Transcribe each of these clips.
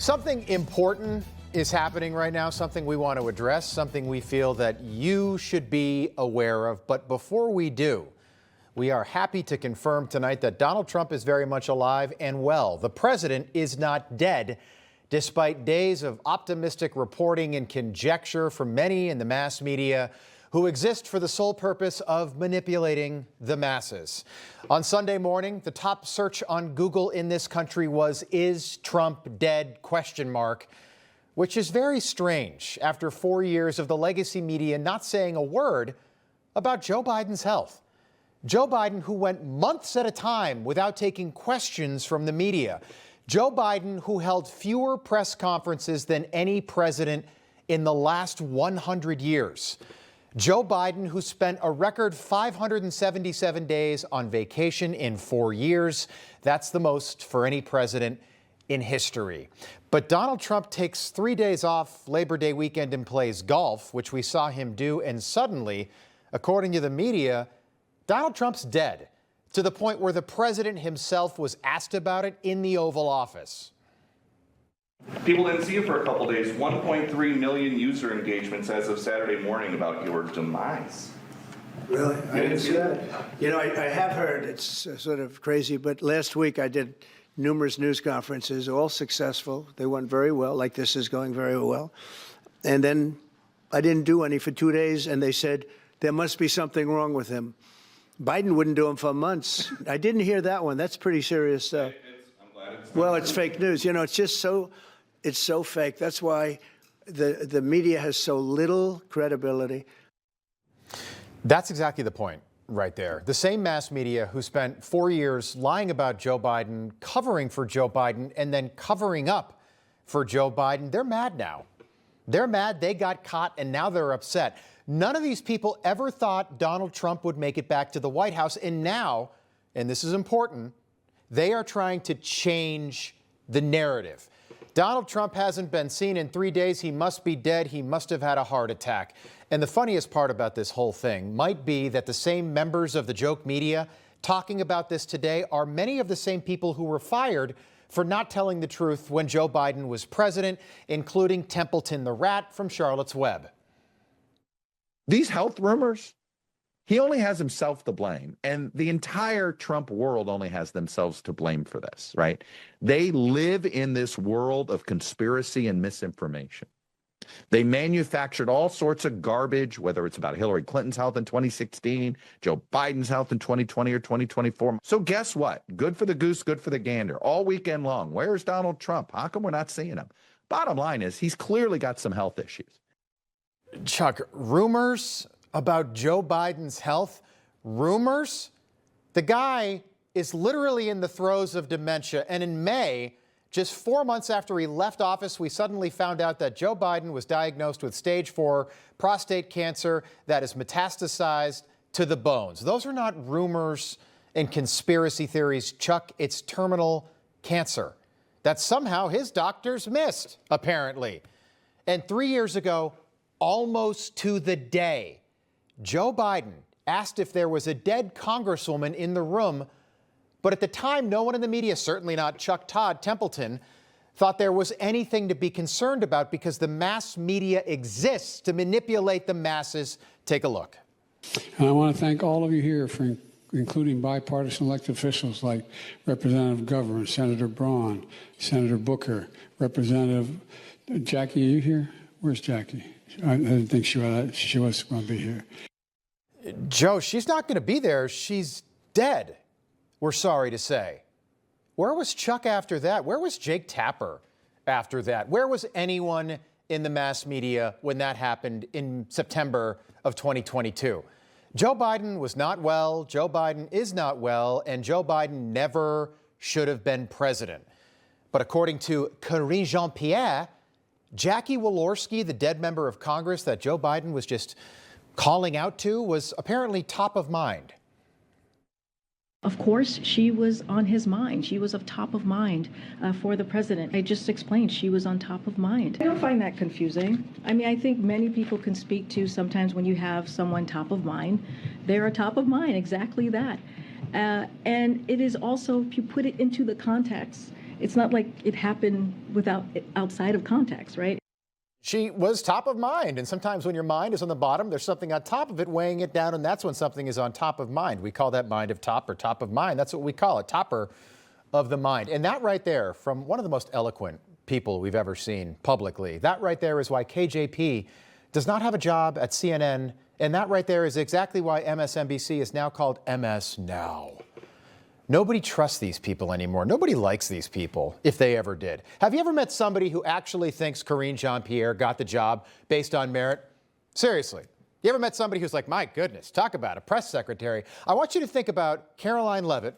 Something important is happening right now, something we want to address, something we feel that you should be aware of. But before we do, we are happy to confirm tonight that Donald Trump is very much alive and well. The president is not dead, despite days of optimistic reporting and conjecture from many in the mass media who exist for the sole purpose of manipulating the masses. On Sunday morning, the top search on Google in this country was "Is Trump dead?" ? Which is very strange after 4 years of the legacy media not saying a word about Joe Biden's health. Joe Biden, who went months at a time without taking questions from the media. Joe Biden, who held fewer press conferences than any president in the last 100 years. Joe Biden, who spent a record 577 days on vacation in 4 years. That's the most for any president in history. But Donald Trump takes 3 days off Labor Day weekend and plays golf, which we saw him do, and suddenly, according to the media, Donald Trump's dead, to the point where the president himself was asked about it in the Oval Office. People didn't see you for a couple days. 1.3 million user engagements as of Saturday morning about your demise. Really? I didn't see that. You know, I have heard, it's sort of crazy, but last week I did numerous news conferences, all successful. They went very well, like this is going very well. And then I didn't do any for 2 days, and they said there must be something wrong with him. Biden wouldn't do them for months. I didn't hear that one. That's pretty serious stuff. I'm glad it's well, it's fake news. You know, it's just it's so fake. That's why the media has so little credibility. That's exactly the point right there. The same mass media who spent 4 years lying about Joe Biden, covering for Joe Biden, and then covering up for Joe Biden, they're mad now. They're mad they got caught, and now they're upset. None of these people ever thought Donald Trump would make it back to the White House. And now, and this is important, they are trying to change the narrative. Donald Trump hasn't been seen in 3 days. He must be dead. He must have had a heart attack. And the funniest part about this whole thing might be that the same members of the joke media talking about this today are many of the same people who were fired for not telling the truth when Joe Biden was president, including Templeton the rat from Charlotte's Web. These health rumors, he only has himself to blame. And the entire Trump world only has themselves to blame for this, right? They live in this world of conspiracy and misinformation. They manufactured all sorts of garbage, whether it's about Hillary Clinton's health in 2016, Joe Biden's health in 2020 or 2024. So guess what? Good for the goose, good for the gander. All weekend long, where's Donald Trump? How come we're not seeing him? Bottom line is he's clearly got some health issues. Chuck, rumors about Joe Biden's health? Rumors? The guy is literally in the throes of dementia. And in May, just 4 months after he left office, we suddenly found out that Joe Biden was diagnosed with stage 4 prostate cancer that is metastasized to the bones. Those are not rumors and conspiracy theories, Chuck. It's terminal cancer that somehow his doctors missed, apparently. And 3 years ago, almost to the day, Joe Biden asked if there was a dead congresswoman in the room, but at the time, no one in the media, certainly not Chuck Todd Templeton, thought there was anything to be concerned about because the mass media exists to manipulate the masses. Take a look. And I want to thank all of you here for including bipartisan elected officials like Representative Governor, Senator Braun, Senator Booker, Representative Jackie. Are you here? Where's Jackie? I didn't think she was going to be here. Joe, she's not going to be there. She's dead, we're sorry to say. Where was Chuck after that? Where was Jake Tapper after that? Where was anyone in the mass media when that happened in September of 2022? Joe Biden was not well. Joe Biden is not well. And Joe Biden never should have been president. But according to Karine Jean-Pierre, Jackie Walorski, the dead member of Congress that Joe Biden was just calling out to, was apparently top of mind. Of course, she was on his mind. She was of top of mind for the president. I just explained she was on top of mind. I don't find that confusing. I mean, I think many people can speak to sometimes when you have someone top of mind, they're top of mind, exactly that. And it is also, if you put it into the context, It's not like it happened outside of context, right? She was top of mind, and sometimes when your mind is on the bottom, there's something on top of it weighing it down, and that's when something is on top of mind. We call that mind of top or top of mind. That's what we call it, topper of the mind. And that right there, from one of the most eloquent people we've ever seen publicly, that right there is why KJP does not have a job at CNN, and that right there is exactly why MSNBC is now called MS Now. Nobody trusts these people anymore. Nobody likes these people, if they ever did. Have you ever met somebody who actually thinks Karine Jean-Pierre got the job based on merit? Seriously. You ever met somebody who's like, my goodness, talk about a press secretary? I want you to think about Caroline Leavitt,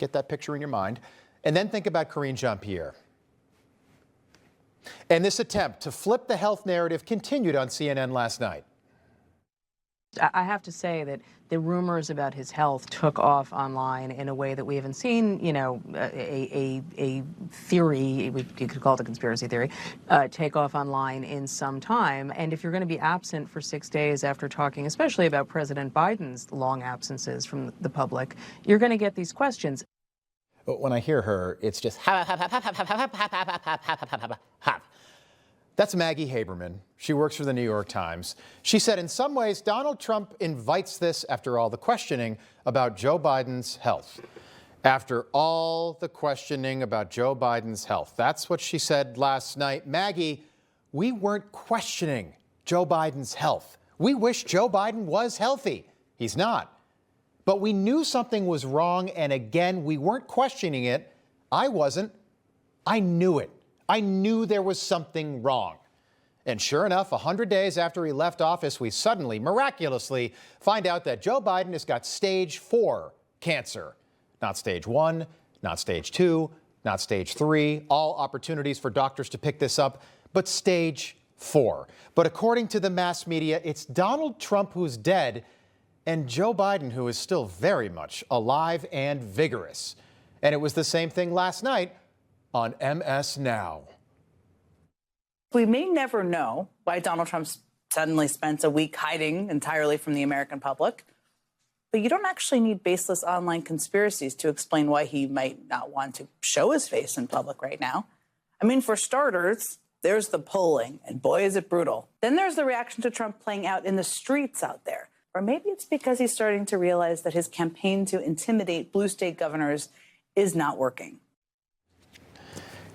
get that picture in your mind, and then think about Karine Jean-Pierre. And this attempt to flip the health narrative continued on CNN last night. I have to say that the rumors about his health took off online in a way that we haven't seen, you know, a theory, you could call it a conspiracy theory, take off online in some time. And if you're going to be absent for 6 days after talking, especially about President Biden's long absences from the public, you're going to get these questions. But when I hear her, it's just That's Maggie Haberman. She works for the New York Times. She said, in some ways, Donald Trump invites this after all the questioning about Joe Biden's health. After all the questioning about Joe Biden's health. That's what she said last night. Maggie, we weren't questioning Joe Biden's health. We wish Joe Biden was healthy. He's not. But we knew something was wrong, and again, we weren't questioning it. I wasn't. I knew it. I knew there was something wrong. And sure enough, 100 days after he left office, we suddenly, miraculously, find out that Joe Biden has got stage 4 cancer. Not stage 1, not stage 2, not stage 3, all opportunities for doctors to pick this up, but stage 4. But according to the mass media, it's Donald Trump who's dead and Joe Biden who is still very much alive and vigorous. And it was the same thing last night on MS Now. We may never know why Donald Trump suddenly spent a week hiding entirely from the American public, but you don't actually need baseless online conspiracies to explain why he might not want to show his face in public right now. I mean, for starters, there's the polling, and boy, is it brutal. Then there's the reaction to Trump playing out in the streets out there. Or maybe it's because he's starting to realize that his campaign to intimidate blue state governors is not working.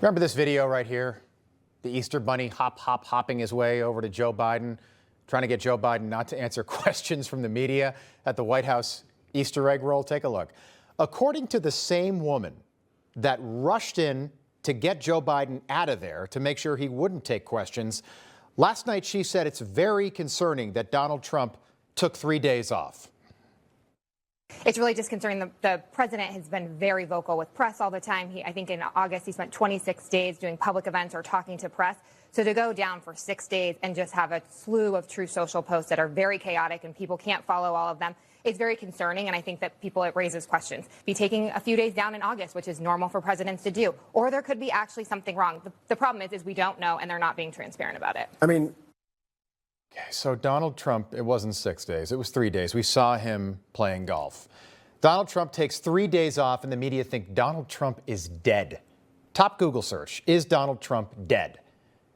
Remember this video right here? The Easter Bunny hopping his way over to Joe Biden, trying to get Joe Biden not to answer questions from the media at the White House Easter egg roll. Take a look. According to the same woman that rushed in to get Joe Biden out of there to make sure he wouldn't take questions, last night she said it's very concerning that Donald Trump took 3 days off. It's really disconcerting. The president has been very vocal with press all the time. I think in August, he spent 26 days doing public events or talking to press. So to go down for 6 days and just have a slew of Truth Social posts that are very chaotic and people can't follow all of them, it's very concerning. And I think that it raises questions. Be taking a few days down in August, which is normal for presidents to do. Or there could be actually something wrong. The problem is we don't know, and they're not being transparent about it. I mean, so Donald Trump, it wasn't 6 days, it was 3 days. We saw him playing golf. Donald Trump takes 3 days off and the media think Donald Trump is dead. Top Google search, is Donald Trump dead?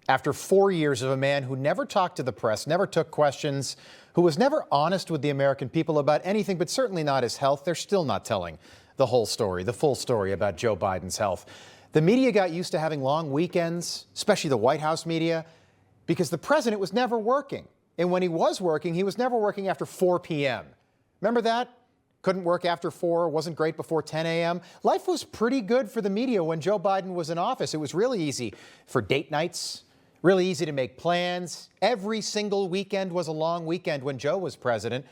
After 4 years of a man who never talked to the press, never took questions, who was never honest with the American people about anything, but certainly not his health, they're still not telling the whole story, the full story about Joe Biden's health. The media got used to having long weekends, especially the White House media, because the president was never working. And when he was never working after 4 p.m. Remember that? Couldn't work after 4, wasn't great before 10 a.m. Life was pretty good for the media when Joe Biden was in office. It was really easy for date nights, really easy to make plans. Every single weekend was a long weekend when Joe was president.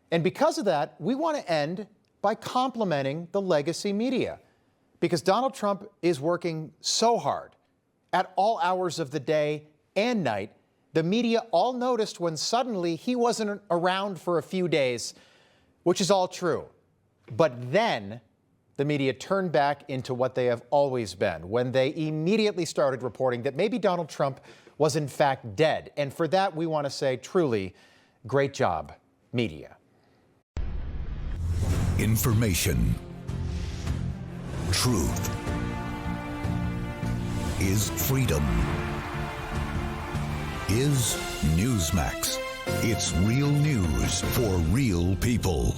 And because of that, we want to end by complimenting the legacy media, because Donald Trump is working so hard at all hours of the day and night. The media all noticed when suddenly he wasn't around for a few days, which is all true. But then the media turned back into what they have always been, when they immediately started reporting that maybe Donald Trump was in fact dead. And for that, we want to say, truly, great job, media. Information. Truth. is freedom. Is Newsmax. It's real news for real people.